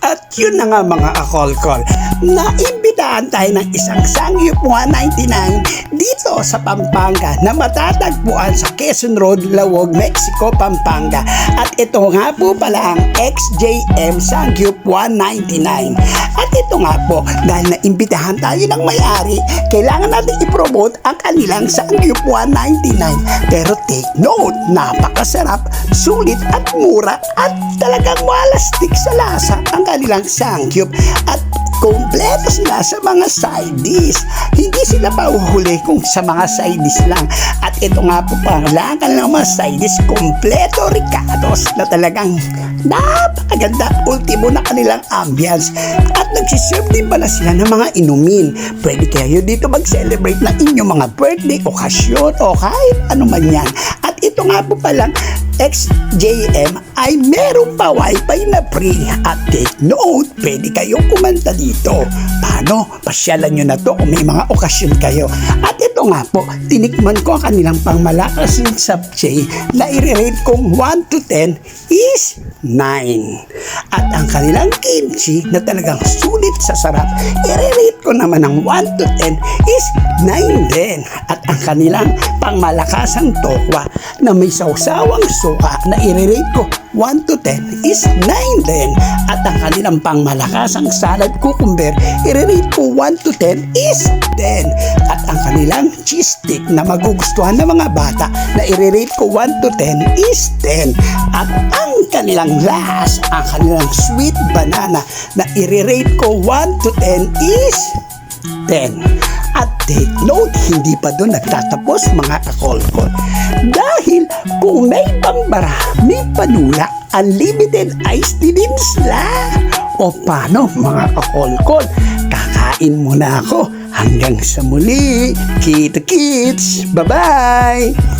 At yun na nga mga kakolkol, naimbitahan tayo ng isang Sangyup 199 dito sa Pampanga na matatagpuan sa Quezon Road, Lawog, Mexico, Pampanga. At ito nga po pala ang XJM Sangyup 199. At ito nga po, dahil naimbitahan tayo ng may-ari, kailangan natin i-promote ang kanilang Sangyup 199. Pero take note, napakasarap, sulit at mura at talagang malastik sa lasa ang kanilang Sangyup. At kompleto sila sa mga side dish. Hindi sila pauhuli kung sa mga side dish lang. At ito nga po panglakan ng mga side dish, kompleto ricados na talagang napakaganda, ultimo na kanilang ambience. At nagsiserve din pala sila ng mga inumin. Pwede kayo dito mag-celebrate ng inyong mga birthday, okasyon o kahit ano man yan. At ito nga po palang XJM ay meron pa wifi na free. At take note, pwede kayong kumanta dito. Paano? Pasyalan nyo na to kung may mga okasyon kayo. At ito nga po, tinikman ko ang kanilang pangmalakas ng sapche na i-rate kong 1 to 10 is 9. At ang kanilang kimchi na talagang sulit sa sarap, i-rate ko naman ng 1 to 10 is 9 din. At ang kanilang pangmalakasang tokwa na may sausawang suka na i-rate ko 1 to 10 is 9 din. At ang kanilang pangmalakasang salad cucumber, i-rate ko 1 to 10 is 10. At ang kanilang cheese stick na magugustuhan ng mga bata na i-rate ko 1 to 10 is 10. At ang kanilang last, ang kanilang sweet banana na i-rate ko 1 to 10 is 10. At take note, hindi pa doon nagtatapos mga kakolkol. Dahil kung may pambara, may panula, unlimited iced tea din sila. O paano mga kakolkol, kakain muna ako. Hanggang sa muli, kita kits, bye-bye!